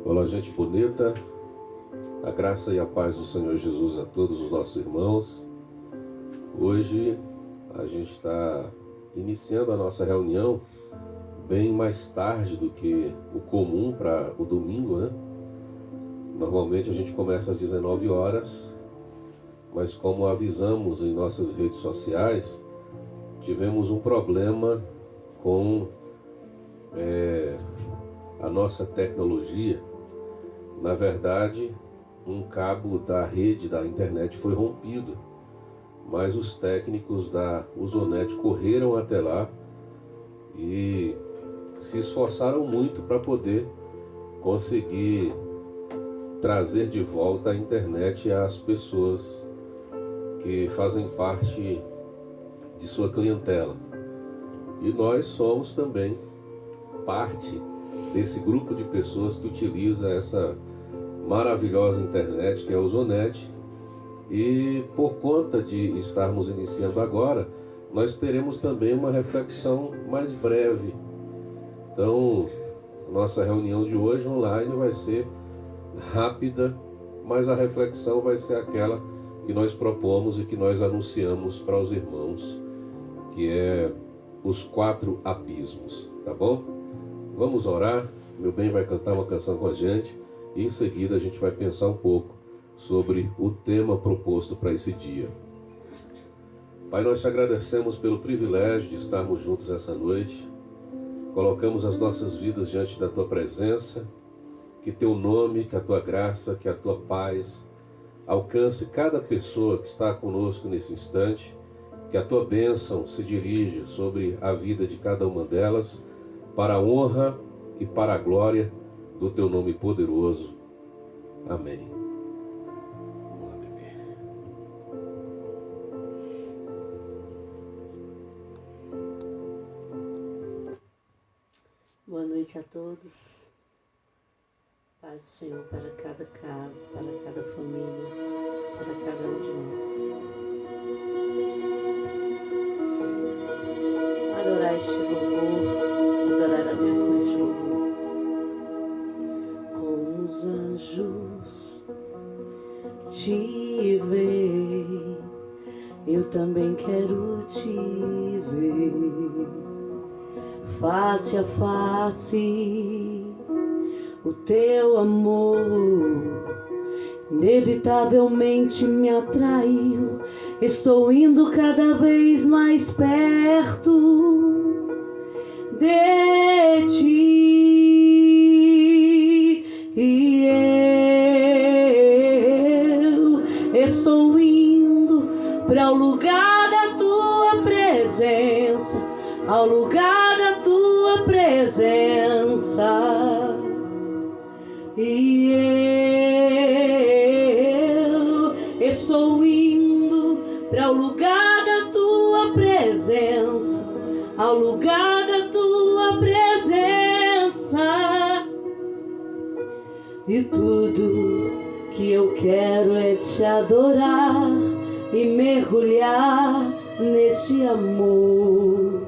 Olá, gente bonita, a graça e a paz do Senhor Jesus a todos os nossos irmãos. Hoje a gente está iniciando a nossa reunião bem mais tarde do que o comum para o domingo, né? Normalmente a gente começa às 19 horas, mas como avisamos em nossas redes sociais, tivemos um problema com a nossa tecnologia. Na verdade, um cabo da rede da internet foi rompido, mas os técnicos da Usonet correram até lá e se esforçaram muito para poder conseguir trazer de volta a internet às pessoas que fazem parte de sua clientela. E nós somos também parte desse grupo de pessoas que utiliza essa maravilhosa internet que é a Usonet. E por conta de estarmos iniciando agora, nós teremos também uma reflexão mais breve. Então, nossa reunião de hoje online vai ser rápida, mas a reflexão vai ser aquela que nós propomos e que nós anunciamos para os irmãos, que é os 4 abismos, tá bom? Vamos orar, meu bem vai cantar uma canção com a gente e em seguida a gente vai pensar um pouco sobre o tema proposto para esse dia. Pai, nós te agradecemos pelo privilégio de estarmos juntos essa noite. Colocamos as nossas vidas diante da tua presença, que teu nome, que a tua graça, que a tua paz alcance cada pessoa que está conosco nesse instante, que a tua bênção se dirija sobre a vida de cada uma delas, para a honra e para a glória do teu nome poderoso. Amém. Vamos lá, bebê. Boa noite a todos. Paz do Senhor para cada casa, para cada família, para cada um de nós. Adorar este louvor, adorar a Deus com este louvor. Como os anjos te veem, eu também quero te ver, face a face. O teu amor inevitavelmente me atraiu. Estou indo cada vez mais perto de ti. E eu estou indo para o lugar da tua presença, ao lugar da tua presença. E eu estou indo para o lugar da tua presença, ao lugar da tua presença. E tudo que eu quero é te adorar e mergulhar neste amor.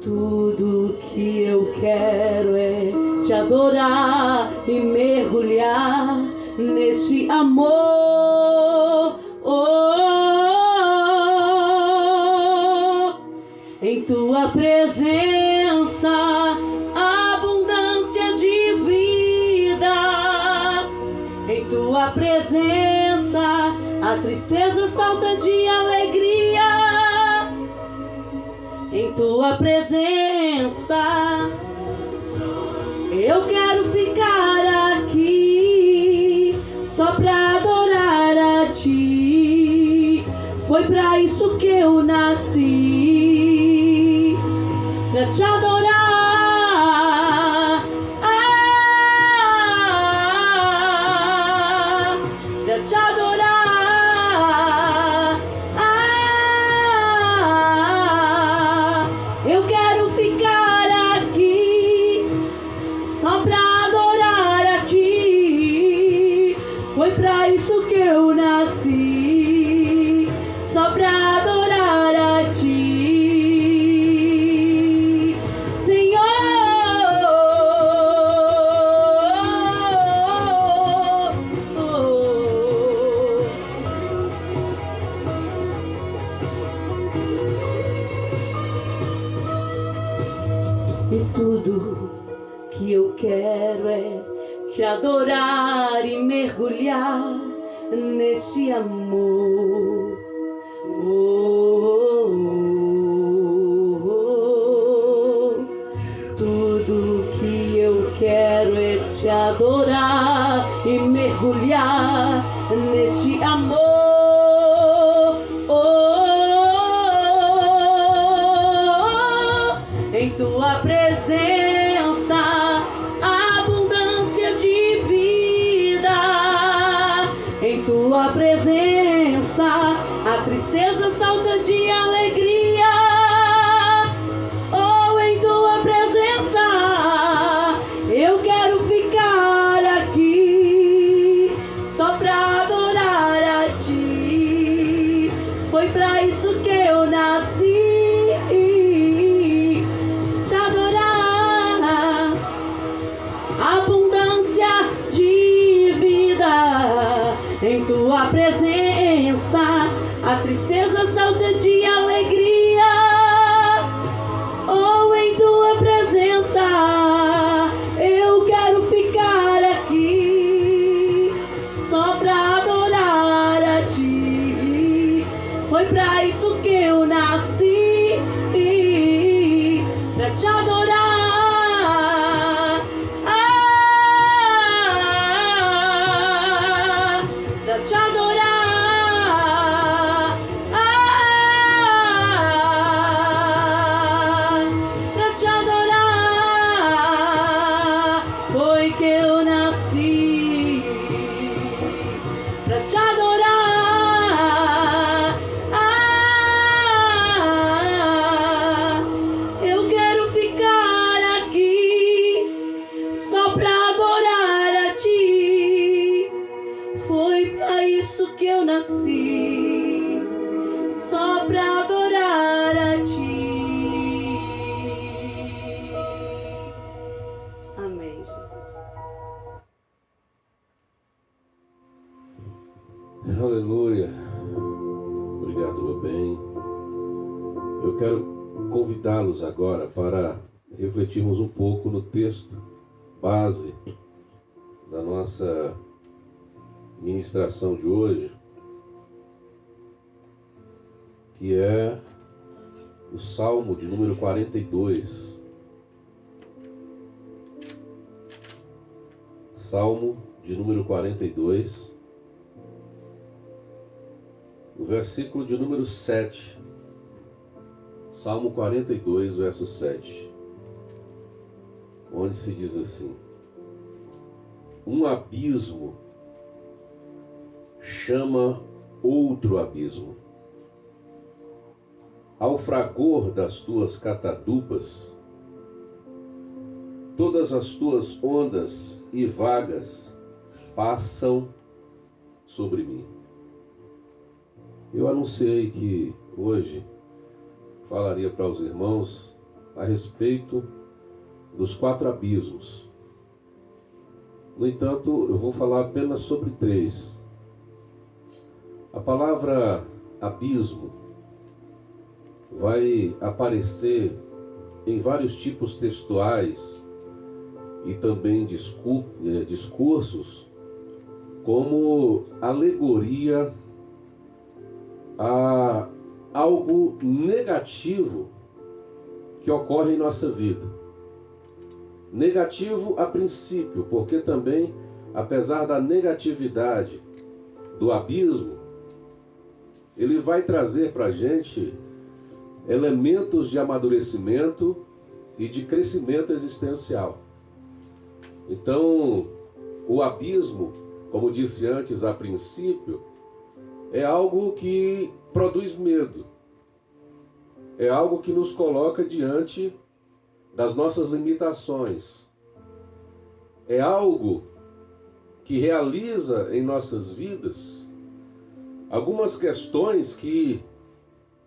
Tudo que eu quero é te adorar e mergulhar nesse amor. Em tua presença, abundância de vida. Em tua presença, a tristeza salta de alegria. Em tua presença, eu quero ficar aqui só pra adorar a ti. Foi pra isso que eu nasci, pra te adorar, pra te adorar. Eu quero ficar aqui só pra adorar a ti. Foi pra isso que eu nasci, só pra adorar a ti. E tudo que eu quero é te adorar e mergulhar neste amor. Oh, oh, oh, oh. Tudo que eu quero é te adorar e mergulhar neste amor. Em tua presença, abundância de vida. Em tua presença, a tristeza salta de alegria. Oh, em tua presença, eu quero ficar aqui só pra adorar a ti. Foi pra isso que eu nasci. Abundância de vida. Em tua presença, a tristeza salta de alegria. Oh, em tua presença, eu quero ficar aqui só pra adorar a ti. Foi pra isso que eu nasci, pra te adorar. Te adorar, pra te adorar, foi que eu nasci, pra te adorar, eu quero ficar aqui só pra adorar a ti. Foi pra isso que eu nasci, só pra adorar a ti. Amém, Jesus. Aleluia. Obrigado, meu bem. Eu quero convidá-los agora para refletirmos um pouco no texto base da nossa ministração de hoje, que é o Salmo de número 42. Salmo de número 42, o versículo de número 7. Salmo 42, verso 7. Onde se diz assim: um abismo chama outro abismo. Ao fragor das tuas catadupas, todas as tuas ondas e vagas passam sobre mim. Eu anunciei que hoje falaria para os irmãos a respeito dos 4 abismos. No entanto, eu vou falar apenas sobre 3. A palavra abismo vai aparecer em vários tipos textuais e também discursos como alegoria a algo negativo que ocorre em nossa vida. Negativo a princípio, porque também, apesar da negatividade do abismo, ele vai trazer para a gente elementos de amadurecimento e de crescimento existencial. Então, o abismo, como disse antes, a princípio, é algo que produz medo. É algo que nos coloca diante das nossas limitações. É algo que realiza em nossas vidas algumas questões que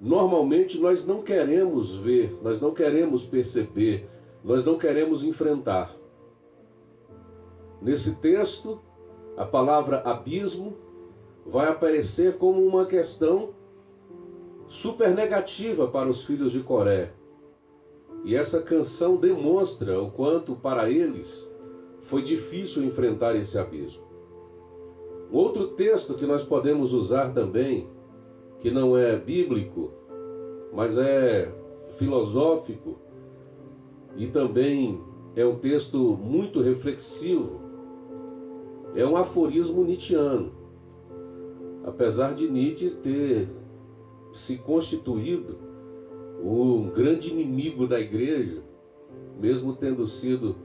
normalmente nós não queremos ver, nós não queremos perceber, nós não queremos enfrentar. Nesse texto, a palavra abismo vai aparecer como uma questão super negativa para os filhos de Coré. E essa canção demonstra o quanto para eles foi difícil enfrentar esse abismo. Outro texto que nós podemos usar também, que não é bíblico, mas é filosófico e também é um texto muito reflexivo, é um aforismo nietzschiano. Apesar de Nietzsche ter se constituído um grande inimigo da igreja, mesmo tendo sido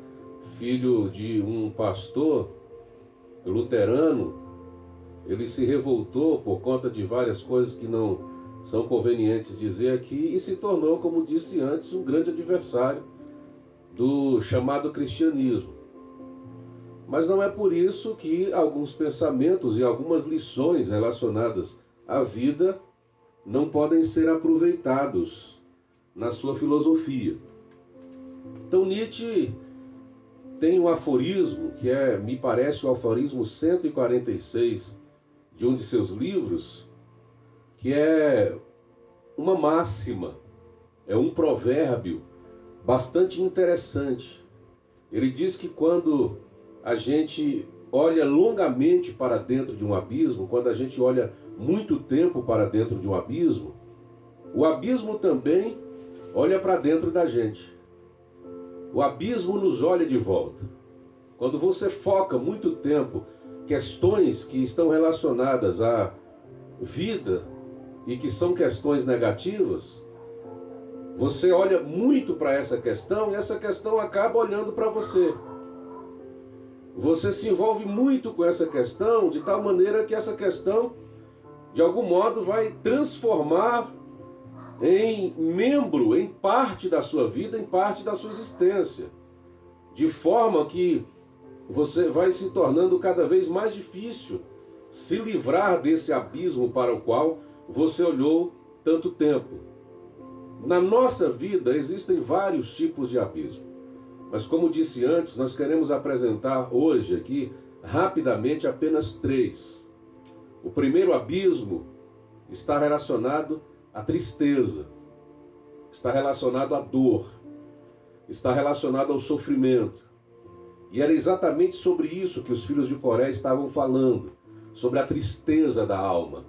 filho de um pastor luterano, ele se revoltou por conta de várias coisas que não são convenientes dizer aqui e se tornou, como disse antes, um grande adversário do chamado cristianismo. Mas não é por isso que alguns pensamentos e algumas lições relacionadas à vida não podem ser aproveitados na sua filosofia. Então Nietzsche tem um aforismo, que me parece o aforismo 146 de um de seus livros, que é uma máxima, é um provérbio bastante interessante. Ele diz que quando a gente olha longamente para dentro de um abismo, quando a gente olha muito tempo para dentro de um abismo, o abismo também olha para dentro da gente. O abismo nos olha de volta. Quando você foca muito tempo questões que estão relacionadas à vida e que são questões negativas, você olha muito para essa questão e essa questão acaba olhando para você. Você se envolve muito com essa questão de tal maneira que essa questão, de algum modo, vai transformar em membro, em parte da sua vida, em parte da sua existência. De forma que você vai se tornando cada vez mais difícil se livrar desse abismo para o qual você olhou tanto tempo. Na nossa vida existem vários tipos de abismo. Mas como disse antes, nós queremos apresentar hoje aqui, rapidamente, apenas 3. O primeiro abismo está relacionado à tristeza, está relacionado à dor, está relacionado ao sofrimento. E era exatamente sobre isso que os filhos de Coré estavam falando, sobre a tristeza da alma.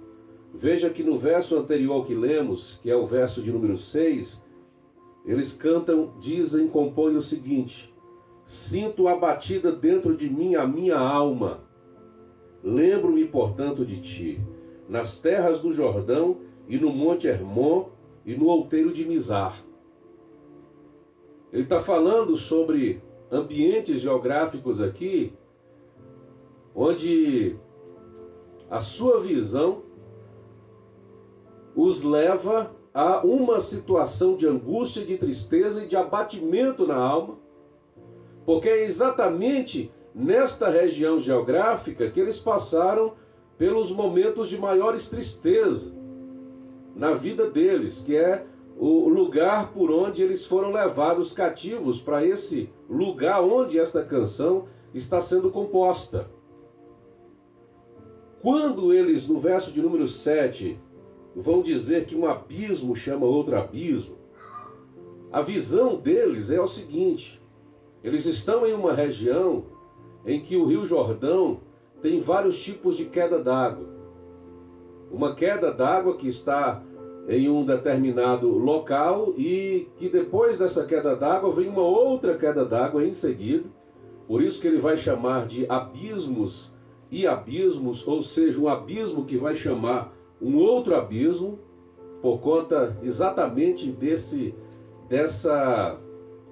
Veja que no verso anterior que lemos, que é o verso de número 6, eles cantam, dizem, compõem o seguinte: sinto abatida dentro de mim a minha alma. Lembro-me, portanto, de ti, nas terras do Jordão e no monte Hermon e no outeiro de Mizar. Ele está falando sobre ambientes geográficos aqui, onde a sua visão os leva a uma situação de angústia, de tristeza e de abatimento na alma, porque é exatamente nesta região geográfica que eles passaram pelos momentos de maiores tristeza na vida deles, que é o lugar por onde eles foram levados cativos, para esse lugar onde esta canção está sendo composta. Quando eles, no verso de número 7, vão dizer que um abismo chama outro abismo, a visão deles é o seguinte: eles estão em uma região em que o Rio Jordão tem vários tipos de queda d'água. Uma queda d'água que está em um determinado local e que depois dessa queda d'água vem uma outra queda d'água em seguida. Por isso que ele vai chamar de abismos e abismos, ou seja, um abismo que vai chamar um outro abismo, por conta exatamente dessa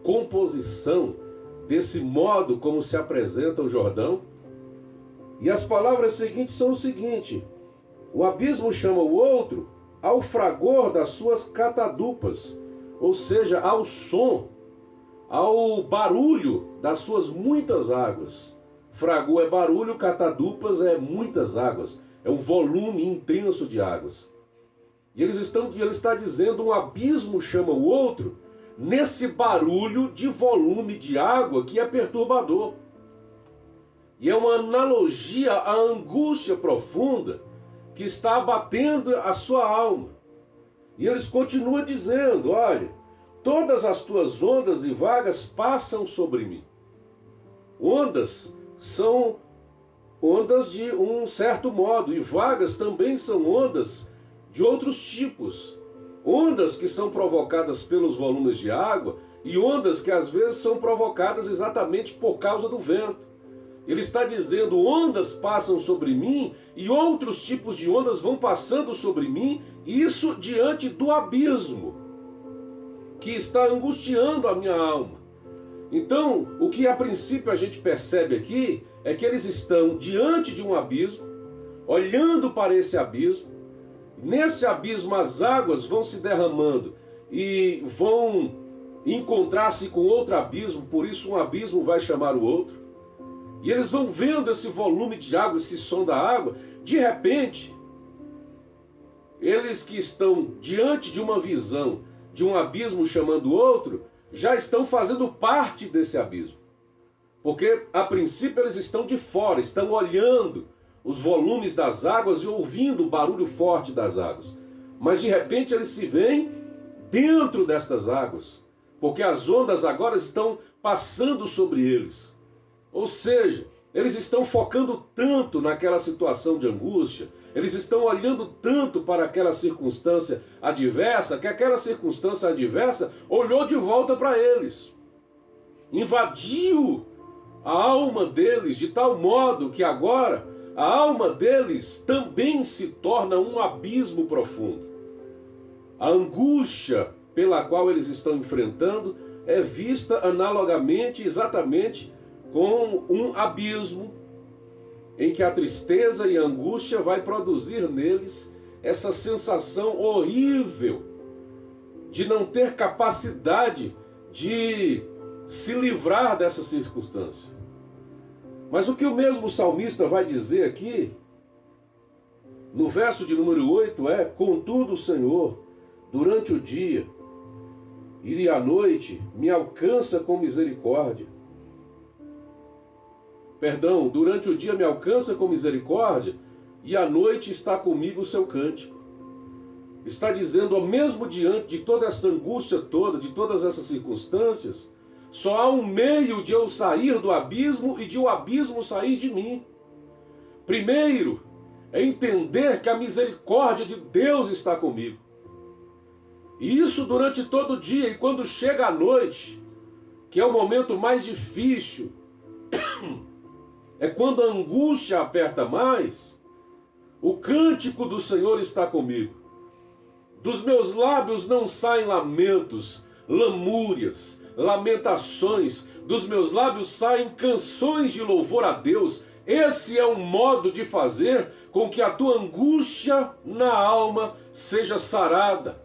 composição, desse modo como se apresenta o Jordão. E as palavras seguintes são o seguinte: o abismo chama o outro ao fragor das suas catadupas, ou seja, ao som, ao barulho das suas muitas águas. Fragor é barulho, catadupas é muitas águas, é um volume intenso de águas. E ele está dizendo: um abismo chama o outro nesse barulho de volume de água que é perturbador. E é uma analogia à angústia profunda que está abatendo a sua alma. E eles continuam dizendo: olha, Todas as tuas ondas e vagas passam sobre mim. Ondas são ondas de um certo modo, e vagas também são ondas de outros tipos. Ondas que são provocadas pelos volumes de água e ondas que às vezes são provocadas exatamente por causa do vento. Ele está dizendo, ondas passam sobre mim e outros tipos de ondas vão passando sobre mim, isso diante do abismo que está angustiando a minha alma. Então, o que a princípio a gente percebe aqui é que eles estão diante de um abismo, olhando para esse abismo. Nesse abismo as águas vão se derramando e vão encontrar-se com outro abismo, por isso um abismo vai chamar o outro. E eles vão vendo esse volume de água, esse som da água. De repente, eles que estão diante de uma visão de um abismo chamando o outro, já estão fazendo parte desse abismo. Porque, a princípio, eles estão de fora, estão olhando os volumes das águas e ouvindo o barulho forte das águas. Mas, de repente, eles se veem dentro destas águas, porque as ondas agora estão passando sobre eles. Ou seja, eles estão focando tanto naquela situação de angústia, eles estão olhando tanto para aquela circunstância adversa, que aquela circunstância adversa olhou de volta para eles. Invadiu a alma deles de tal modo que agora a alma deles também se torna um abismo profundo. A angústia pela qual eles estão enfrentando é vista analogamente, exatamente, com um abismo em que a tristeza e a angústia vai produzir neles essa sensação horrível de não ter capacidade de se livrar dessa circunstância. Mas o que o mesmo salmista vai dizer aqui, no verso de número 8, é: contudo, Senhor, durante o dia e à noite me alcança com misericórdia. Perdão, durante o dia me alcança com misericórdia e à noite está comigo o seu cântico. Está dizendo, ao mesmo diante de toda essa angústia toda, de todas essas circunstâncias, só há um meio de eu sair do abismo e de o abismo sair de mim. Primeiro, é entender que a misericórdia de Deus está comigo. E isso durante todo o dia, e quando chega a noite, que é o momento mais difícil, é quando a angústia aperta mais, o cântico do Senhor está comigo. Dos meus lábios não saem lamentos, lamúrias, lamentações. Dos meus lábios saem canções de louvor a Deus. Esse é um modo de fazer com que a tua angústia na alma seja sarada.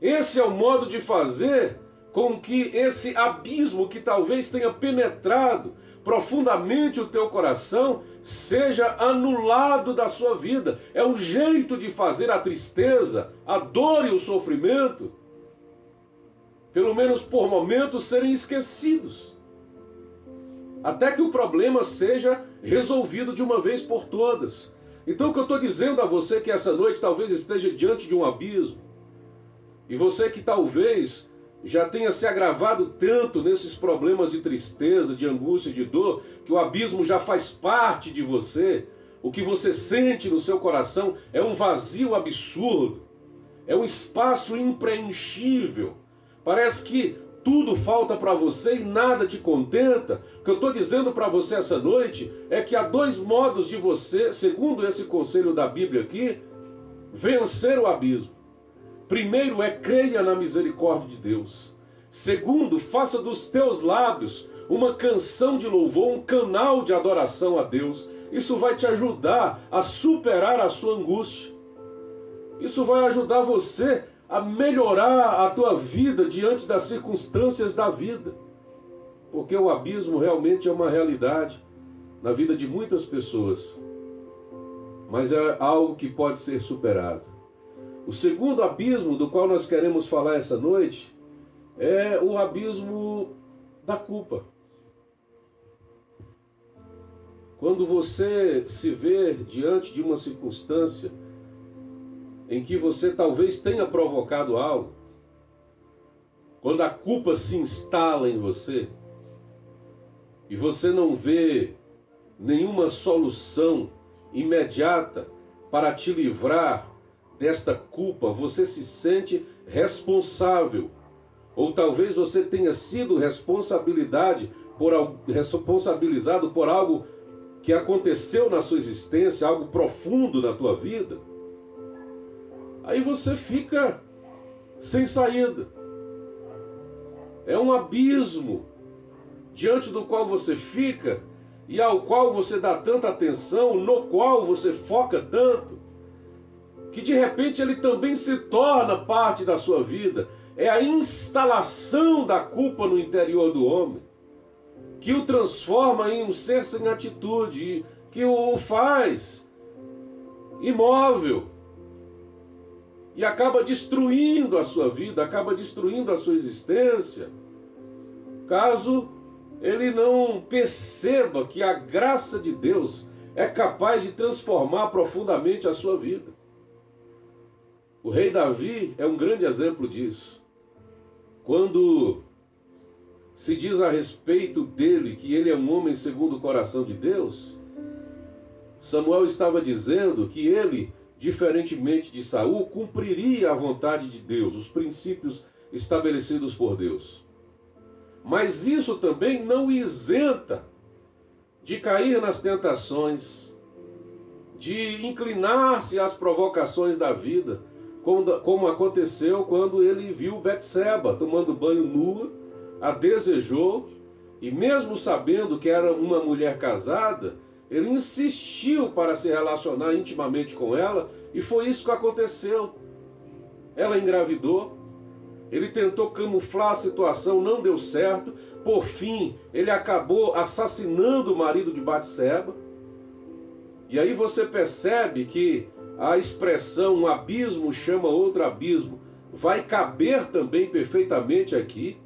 Esse é o modo de fazer com que esse abismo que talvez tenha penetrado profundamente o teu coração seja anulado da sua vida. É um jeito de fazer a tristeza, a dor e o sofrimento, pelo menos por momentos, serem esquecidos, até que o problema seja resolvido de uma vez por todas. Então o que eu estou dizendo a você que essa noite talvez esteja diante de um abismo, e você que talvez já tenha se agravado tanto nesses problemas de tristeza, de angústia e de dor, que o abismo já faz parte de você. O que você sente no seu coração é um vazio absurdo, é um espaço impreenchível. Parece que tudo falta para você e nada te contenta. O que eu estou dizendo para você essa noite é que há dois modos de você, segundo esse conselho da Bíblia aqui, vencer o abismo. Primeiro é creia na misericórdia de Deus. Segundo, faça dos teus lábios uma canção de louvor, um canal de adoração a Deus. Isso vai te ajudar a superar a sua angústia. Isso vai ajudar você a melhorar a tua vida diante das circunstâncias da vida. Porque o abismo realmente é uma realidade na vida de muitas pessoas. Mas é algo que pode ser superado. O segundo abismo do qual nós queremos falar essa noite é o abismo da culpa. Quando você se vê diante de uma circunstância em que você talvez tenha provocado algo, quando a culpa se instala em você e você não vê nenhuma solução imediata para te livrar desta culpa, você se sente responsável. Ou talvez você tenha sido responsabilizado por algo que aconteceu na sua existência, algo profundo na tua vida. Aí você fica sem saída. É um abismo diante do qual você fica e ao qual você dá tanta atenção, no qual você foca tanto, que de repente ele também se torna parte da sua vida. É a instalação da culpa no interior do homem que o transforma em um ser sem atitude, que o faz imóvel e acaba destruindo a sua vida, acaba destruindo a sua existência, caso ele não perceba que a graça de Deus é capaz de transformar profundamente a sua vida. O rei Davi é um grande exemplo disso. Quando se diz a respeito dele que ele é um homem segundo o coração de Deus, Samuel estava dizendo que ele, diferentemente de Saul, cumpriria a vontade de Deus, os princípios estabelecidos por Deus. Mas isso também não o isenta de cair nas tentações, de inclinar-se às provocações da vida, como aconteceu quando ele viu Betseba tomando banho nua, a desejou, e mesmo sabendo que era uma mulher casada, ele insistiu para se relacionar intimamente com ela, e foi isso que aconteceu. Ela engravidou, ele tentou camuflar a situação, não deu certo, por fim, ele acabou assassinando o marido de Betseba. E aí você percebe que a expressão um abismo chama outro abismo vai caber também perfeitamente aqui,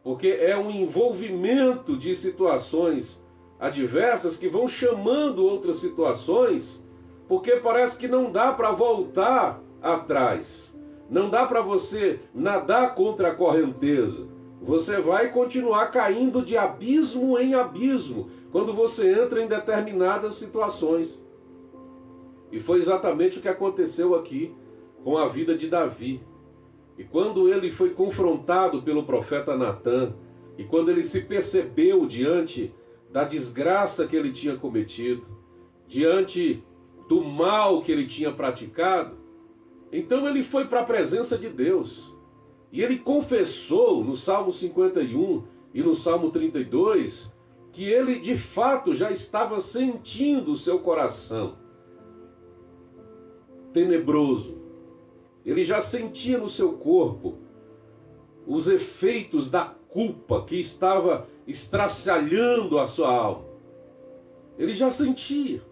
porque é um envolvimento de situações adversas que vão chamando outras situações, porque parece que não dá para voltar atrás, não dá para você nadar contra a correnteza, você vai continuar caindo de abismo em abismo quando você entra em determinadas situações. E foi exatamente o que aconteceu aqui com a vida de Davi. E quando ele foi confrontado pelo profeta Natã, e quando ele se percebeu diante da desgraça que ele tinha cometido, diante do mal que ele tinha praticado, então ele foi para a presença de Deus. E ele confessou no Salmo 51 e no Salmo 32 que ele de fato já estava sentindo o seu coração tenebroso. Ele já sentia no seu corpo os efeitos da culpa que estava estraçalhando a sua alma. Ele já sentia.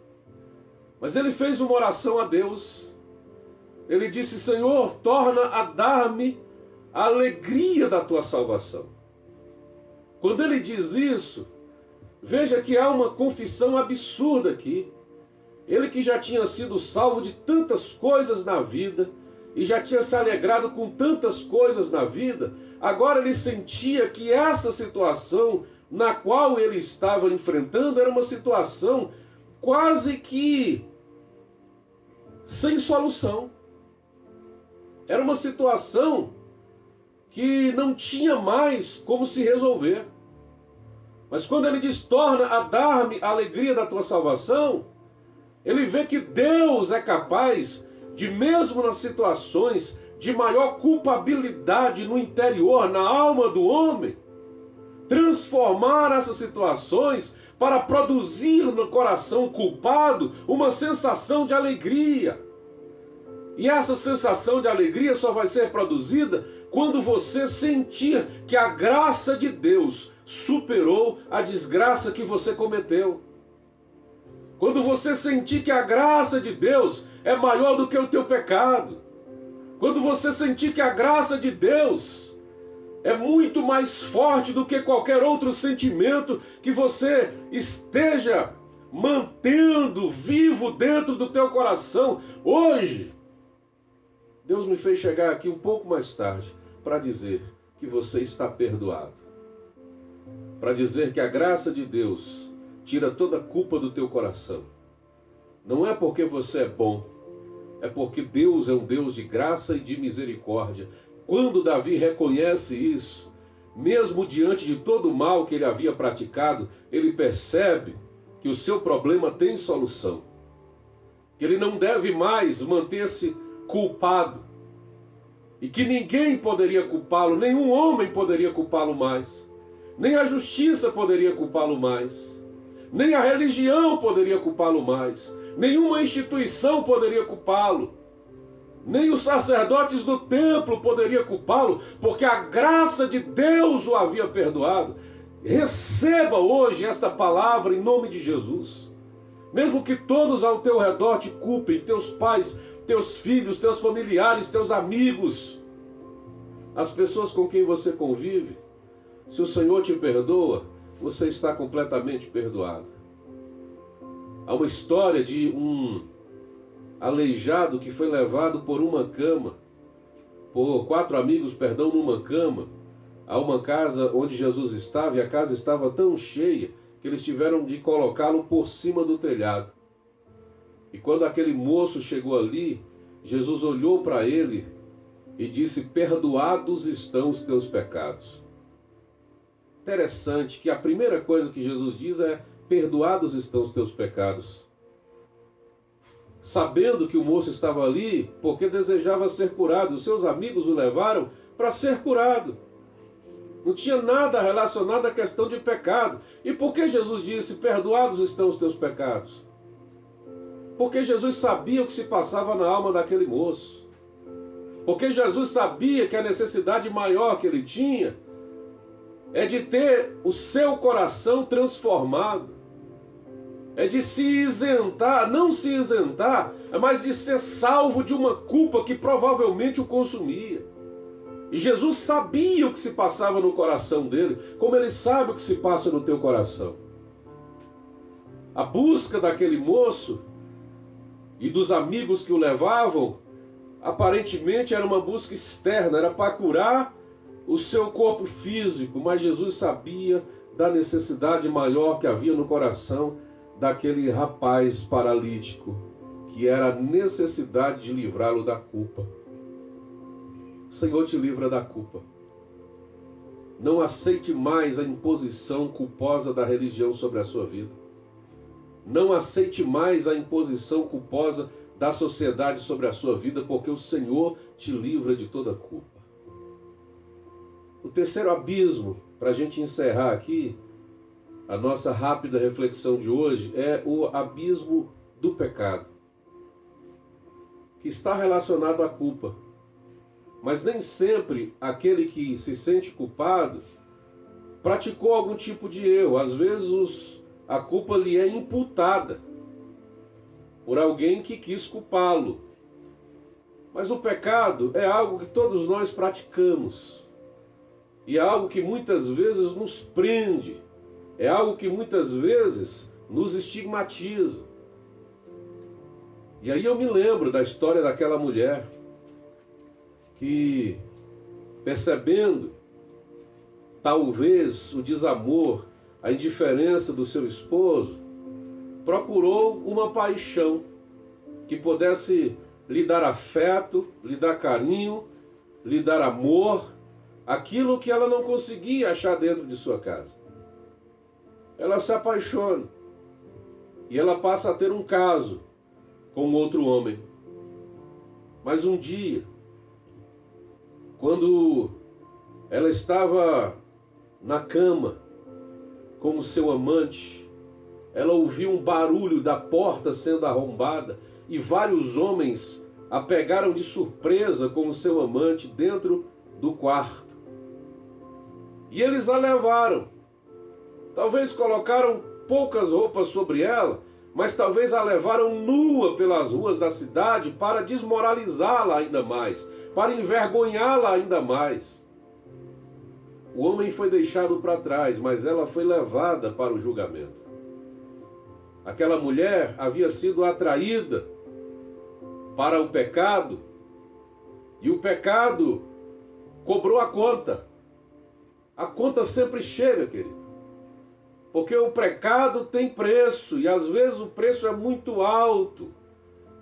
Mas ele fez uma oração a Deus. Ele disse: Senhor, torna a dar-me a alegria da tua salvação. Quando ele diz isso, veja que há uma confissão absurda aqui. Ele que já tinha sido salvo de tantas coisas na vida, e já tinha se alegrado com tantas coisas na vida, agora ele sentia que essa situação na qual ele estava enfrentando era uma situação quase que sem solução. Era uma situação que não tinha mais como se resolver. Mas quando ele diz, torna a dar-me a alegria da tua salvação, ele vê que Deus é capaz de, mesmo nas situações de maior culpabilidade no interior, na alma do homem, transformar essas situações para produzir no coração culpado uma sensação de alegria. E essa sensação de alegria só vai ser produzida quando você sentir que a graça de Deus superou a desgraça que você cometeu. Quando você sentir que a graça de Deus é maior do que o teu pecado. Quando você sentir que a graça de Deus é muito mais forte do que qualquer outro sentimento que você esteja mantendo vivo dentro do teu coração. Hoje, Deus me fez chegar aqui um pouco mais tarde para dizer que você está perdoado. Para dizer que a graça de Deus tira toda a culpa do teu coração. Não é porque você é bom, é porque Deus é um Deus de graça e de misericórdia. Quando Davi reconhece isso, mesmo diante de todo o mal que ele havia praticado, ele percebe que o seu problema tem solução. Que ele não deve mais manter-se culpado. E que ninguém poderia culpá-lo, nenhum homem poderia culpá-lo mais. Nem a justiça poderia culpá-lo mais. Nem a religião poderia culpá-lo mais. Nenhuma instituição poderia culpá-lo. Nem os sacerdotes do templo poderiam culpá-lo, porque a graça de Deus o havia perdoado. Receba hoje esta palavra em nome de Jesus. Mesmo que todos ao teu redor te culpem, teus pais, teus filhos, teus familiares, teus amigos, as pessoas com quem você convive, se o Senhor te perdoa, você está completamente perdoado. Há uma história de um aleijado que foi levado por 4 amigos, numa cama, a uma casa onde Jesus estava, e a casa estava tão cheia que eles tiveram de colocá-lo por cima do telhado. E quando aquele moço chegou ali, Jesus olhou para ele e disse: perdoados estão os teus pecados. Interessante que a primeira coisa que Jesus diz é: perdoados estão os teus pecados. Sabendo que o moço estava ali porque desejava ser curado, os seus amigos o levaram para ser curado. Não tinha nada relacionado à questão de pecado. E por que Jesus disse: perdoados estão os teus pecados? Porque Jesus sabia o que se passava na alma daquele moço. Porque Jesus sabia que a necessidade maior que ele tinha é de ter o seu coração transformado. É de se isentar, não se isentar, mas de ser salvo de uma culpa que provavelmente o consumia. E Jesus sabia o que se passava no coração dele, como ele sabe o que se passa no teu coração. A busca daquele moço e dos amigos que o levavam, aparentemente era uma busca externa, era para curar o seu corpo físico, mas Jesus sabia da necessidade maior que havia no coração daquele rapaz paralítico, que era a necessidade de livrá-lo da culpa. O Senhor te livra da culpa. Não aceite mais a imposição culposa da religião sobre a sua vida. Não aceite mais a imposição culposa da sociedade sobre a sua vida, porque o Senhor te livra de toda culpa. O terceiro abismo, para a gente encerrar aqui a nossa rápida reflexão de hoje, é o abismo do pecado, que está relacionado à culpa. Mas nem sempre aquele que se sente culpado praticou algum tipo de erro. Às vezes a culpa lhe é imputada por alguém que quis culpá-lo. Mas o pecado é algo que todos nós praticamos. E é algo que muitas vezes nos prende. É algo que muitas vezes nos estigmatiza. E aí eu me lembro da história daquela mulher que, percebendo talvez o desamor, a indiferença do seu esposo, procurou uma paixão que pudesse lhe dar afeto, lhe dar carinho, lhe dar amor, aquilo que ela não conseguia achar dentro de sua casa. Ela se apaixona e ela passa a ter um caso com outro homem. Mas um dia, quando ela estava na cama com o seu amante, ela ouviu um barulho da porta sendo arrombada e vários homens a pegaram de surpresa com o seu amante dentro do quarto. E eles a levaram. Talvez colocaram poucas roupas sobre ela, mas talvez a levaram nua pelas ruas da cidade para desmoralizá-la ainda mais, para envergonhá-la ainda mais. O homem foi deixado para trás, mas ela foi levada para o julgamento. Aquela mulher havia sido atraída para o pecado, e o pecado cobrou a conta. A conta sempre chega, querido. Porque o pecado tem preço, e às vezes o preço é muito alto.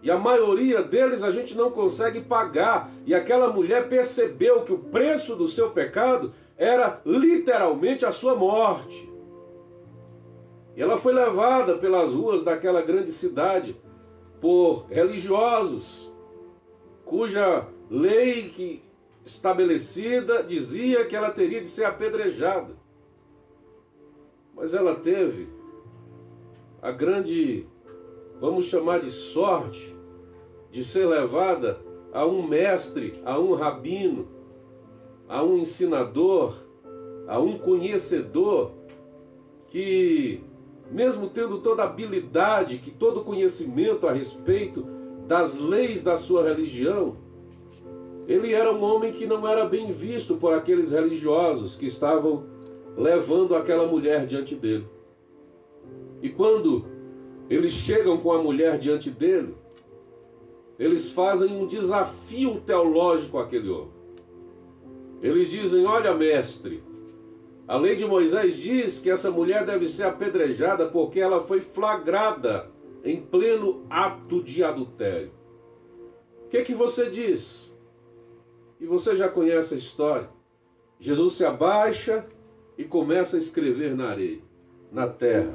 E a maioria deles a gente não consegue pagar. E aquela mulher percebeu que o preço do seu pecado era literalmente a sua morte. E ela foi levada pelas ruas daquela grande cidade por religiosos, cuja lei que estabelecida dizia que ela teria de ser apedrejada. Mas ela teve a grande, vamos chamar de sorte, de ser levada a um mestre, a um rabino, a um ensinador, a um conhecedor que, mesmo tendo toda a habilidade, que todo o conhecimento a respeito das leis da sua religião, ele era um homem que não era bem visto por aqueles religiosos que estavam levando aquela mulher diante dele. E quando eles chegam com a mulher diante dele, eles fazem um desafio teológico àquele homem. Eles dizem: olha, mestre, a lei de Moisés diz que essa mulher deve ser apedrejada porque ela foi flagrada em pleno ato de adultério. O que você diz? E você já conhece a história. Jesus se abaixa e começa a escrever na areia, na terra.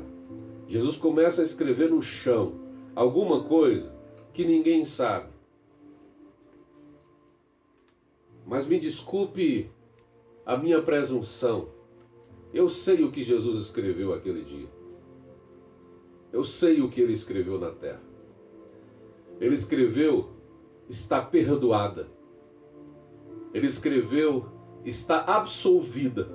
Jesus começa a escrever no chão alguma coisa que ninguém sabe. Mas me desculpe a minha presunção. Eu sei o que Jesus escreveu aquele dia. Eu sei o que ele escreveu na terra. Ele escreveu: está perdoada. Ele escreveu: está absolvida.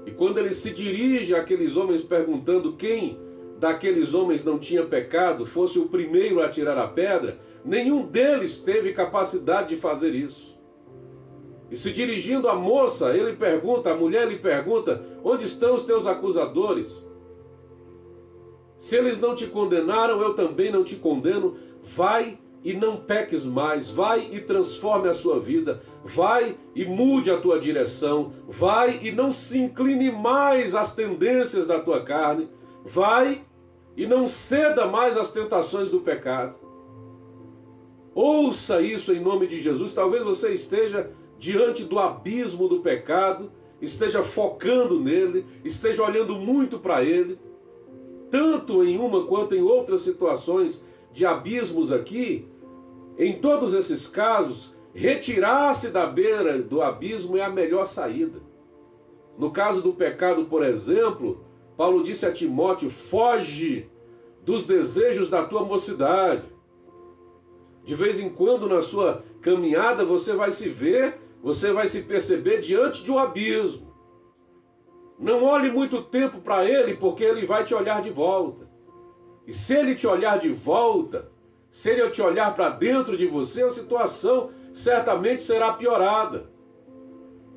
E quando ele se dirige àqueles homens perguntando quem daqueles homens não tinha pecado, fosse o primeiro a tirar a pedra, nenhum deles teve capacidade de fazer isso. E se dirigindo à moça, ele pergunta, a mulher lhe pergunta: onde estão os teus acusadores? Se eles não te condenaram, eu também não te condeno. Vai e não peques mais. Vai e transforme a sua vida. Vai e mude a tua direção. Vai e não se incline mais às tendências da tua carne. Vai e não ceda mais às tentações do pecado. Ouça isso em nome de Jesus. Talvez você esteja diante do abismo do pecado, esteja focando nele, esteja olhando muito para ele, tanto em uma quanto em outras situações de abismos aqui. Em todos esses casos, retirar-se da beira do abismo é a melhor saída. No caso do pecado, por exemplo, Paulo disse a Timóteo: foge dos desejos da tua mocidade. De vez em quando, na sua caminhada, você vai se ver, você vai se perceber diante de um abismo. Não olhe muito tempo para ele, porque ele vai te olhar de volta. E se ele te olhar de volta, se ele te olhar para dentro de você, a situação certamente será piorada.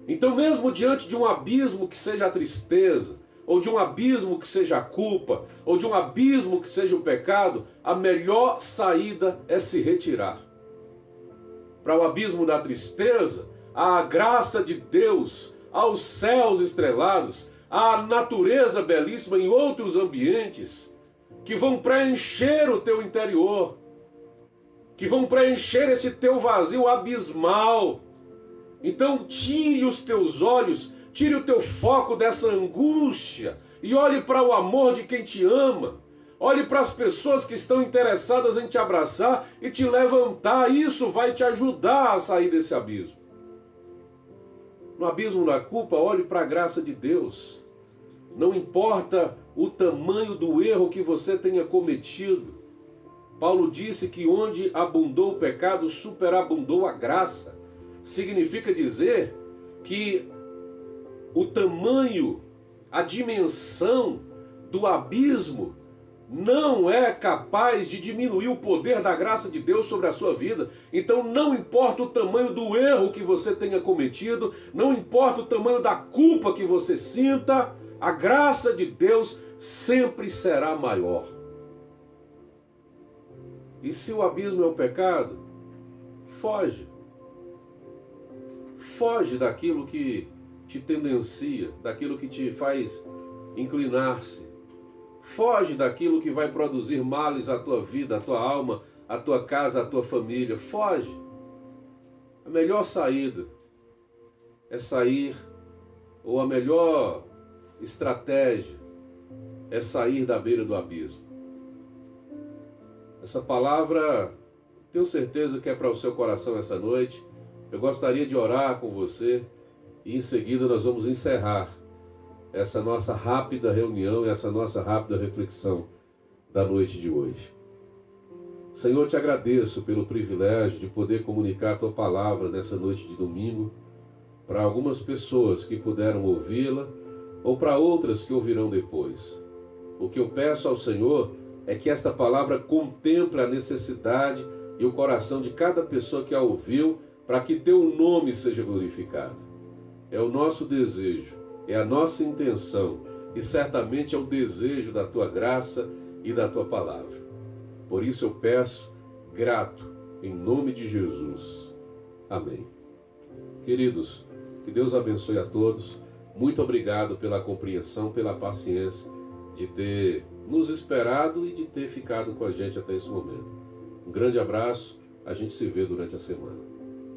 Então, mesmo diante de um abismo que seja a tristeza, ou de um abismo que seja a culpa, ou de um abismo que seja o pecado, a melhor saída é se retirar. Para o abismo da tristeza, a graça de Deus, aos céus estrelados, à natureza belíssima em outros ambientes, que vão preencher o teu interior, que vão preencher esse teu vazio abismal. Então tire os teus olhos, tire o teu foco dessa angústia e olhe para o amor de quem te ama. Olhe para as pessoas que estão interessadas em te abraçar e te levantar. Isso vai te ajudar a sair desse abismo. No abismo da culpa, olhe para a graça de Deus. Não importa o tamanho do erro que você tenha cometido. Paulo disse que onde abundou o pecado, superabundou a graça. Significa dizer que o tamanho, a dimensão do abismo não é capaz de diminuir o poder da graça de Deus sobre a sua vida. Então não importa o tamanho do erro que você tenha cometido, não importa o tamanho da culpa que você sinta, a graça de Deus sempre será maior. E se o abismo é o pecado, foge. Foge daquilo que te tendencia, daquilo que te faz inclinar-se. Foge daquilo que vai produzir males à tua vida, à tua alma, à tua casa, à tua família. Foge. A melhor saída é sair, ou a melhor estratégia é sair da beira do abismo. Essa palavra, tenho certeza que é para o seu coração essa noite. Eu gostaria de orar com você e em seguida nós vamos encerrar essa nossa rápida reunião e essa nossa rápida reflexão da noite de hoje. Senhor, te agradeço pelo privilégio de poder comunicar a tua palavra nessa noite de domingo para algumas pessoas que puderam ouvi-la ou para outras que ouvirão depois. O que eu peço ao Senhor é que esta palavra contemple a necessidade e o coração de cada pessoa que a ouviu, para que teu nome seja glorificado. É o nosso desejo, é a nossa intenção e certamente é o desejo da tua graça e da tua palavra. Por isso eu peço, grato, em nome de Jesus. Amém. Queridos, que Deus abençoe a todos. Muito obrigado pela compreensão, pela paciência de ter nos esperado e de ter ficado com a gente até esse momento. Um grande abraço, a gente se vê durante a semana.